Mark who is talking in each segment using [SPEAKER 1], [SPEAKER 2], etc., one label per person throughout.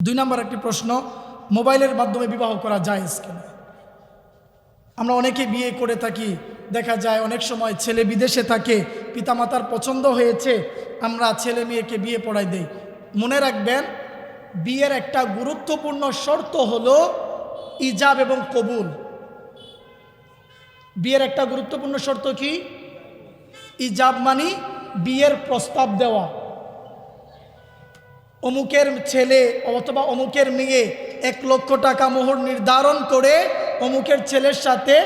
[SPEAKER 1] দুই নম্বর একটি প্রশ্ন, মোবাইলের মাধ্যমে বিবাহ করা জায়েজ কিনা? আমরা অনেকে বিয়ে করে থাকি, দেখা যায় অনেক সময় ছেলে বিদেশে থাকে, পিতামাতার পছন্দ হয়েছে, আমরা ছেলে মেয়েকে বিয়ে পড়াই দেই। মনে রাখবেন, বিয়ের একটা গুরুত্বপূর্ণ শর্ত হলো ইজাব এবং কবুল। বিয়ের একটা গুরুত্বপূর্ণ শর্ত কি? ইজাব মানি বিয়ের প্রস্তাব দেওয়া। অমুকের ছেলে অথবা অমুকের মেয়ে 1 লক্ষ টাকা মোহর নির্ধারণ করে অমুকের ছেলের সাথে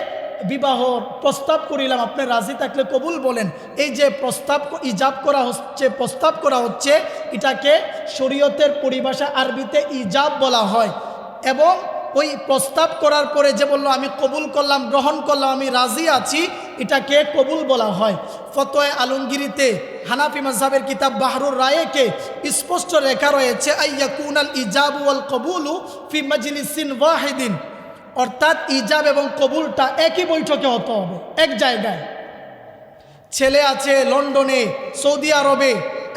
[SPEAKER 1] বিবাহ প্রস্তাব করিলাম, আপনি রাজি থাকলে কবুল বলেন। এই যে প্রস্তাব ইজাব করা হচ্ছে, প্রস্তাব করা হচ্ছে, এটাকে শরীয়তের পরিভাষা আরবিতে ইজাব বলা হয়। এবং ওই প্রস্তাব করার পরে যে বলল আমি কবুল করলাম, গ্রহণ করলাম, আমি রাজি আছি, এটাকে কবুল বলা হয়। ফতোয়া আলমগীরিতে হানাফি মাযহাবের কিতাব বাহরুর রায়েকে স্পষ্ট লেখা রয়েছে আইয়াকুনাল ইজাবু ওয়াল কবুলু ফি মাজলিসিন ওয়াহিদিন, অর্থাৎ ইজাব এবং কবুলটা একই বৈঠকে হতে হবে, এক জায়গায়। ছেলে আছে লন্ডনে, সৌদি আরবে,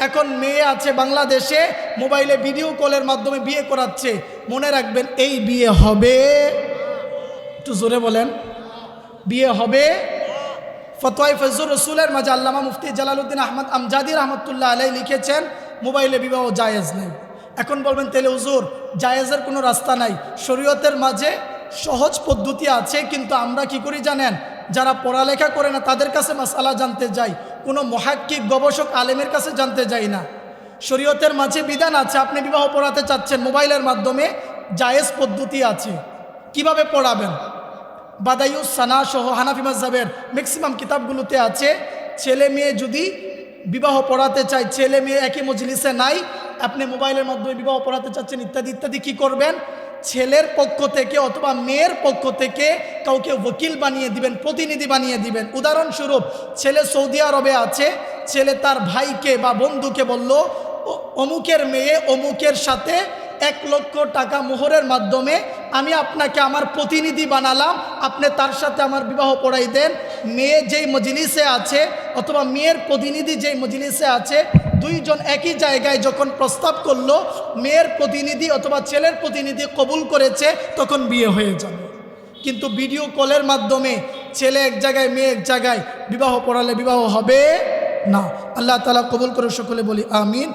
[SPEAKER 1] এখন মেয়ে আছে বাংলাদেশে, মোবাইলে ভিডিও কলের মাধ্যমে বিয়ে করাচ্ছে। মনে রাখবেন, এই বিয়ে হবে, একটু জোরে বলেন, বিয়ে হবে। ফতোয়া ফজলুর রসুলের মাঝে আল্লামা মুফতি জালালউদ্দিন আহমদ আমজাদি রহমতুল্লাহ আলাইহি লিখেছেন মোবাইলে বিবাহ জায়েজ নেই। এখন বলবেন তাহলে হুজুর জায়েজের কোনো রাস্তা নাই? শরীয়তের মাঝে সহজ পদ্ধতি আছে, কিন্তু আমরা কি করি জানেন? যারা পড়ালেখা করে না তাদের কাছে মাসআলা জানতে যাই, কোনো মুহাক্কিক গবেষক আলেমের কাছে জানতে যাই না। শরীয়তের মাঝে বিধান আছে, আপনি বিবাহ পড়াতে চাচ্ছেন মোবাইলের মাধ্যমে, জায়েজ পদ্ধতি আছে। কিভাবে পড়াবেন? বাদাইউস সানা সহ হানাফি মাযহাবের ম্যাক্সিমাম কিতাবগুলোতে আছে, ছেলে মেয়ে যদি বিবাহ পড়াতে চায়, ছেলে মেয়ে একই মজলিসে নাই, আপনি মোবাইলের মাধ্যমে বিবাহ পড়াতে চাচ্ছেন ইত্যাদি ইত্যাদি, কি করবেন? ছেলের পক্ষ থেকে অথবা মেয়ের পক্ষ থেকে কাউকে ওকিল বানিয়ে দিবেন, প্রতিনিধি বানিয়ে দিবেন। উদাহরণস্বরূপ, ছেলে সৌদি আরবে আছে, ছেলে তার ভাইকে বা বন্ধুকে বলল অমুকের মেয়ে অমুকের সাথে 1 লক্ষ টাকা মোহরের মাধ্যমে আমি আপনাকে আমার প্রতিনিধি বানালাম, আপনি তার সাথে আমার বিবাহ পড়াই দেন। মেয়ে যেই মজলিসে আছে অথবা মেয়ের প্রতিনিধি যেই মজলিসে আছে, দুইজন একই জায়গায় যখন প্রস্তাব করলো, মেয়ের প্রতিনিধি অথবা ছেলের প্রতিনিধি কবুল করেছে, তখন বিয়ে হয়ে যাবে। কিন্তু ভিডিও কলের মাধ্যমে ছেলে এক জায়গায় মেয়ে এক জায়গায়, বিবাহ পড়ালে বিবাহ হবে না। আল্লাহ তাআলা কবুল করে, সকলে বলি আমিন।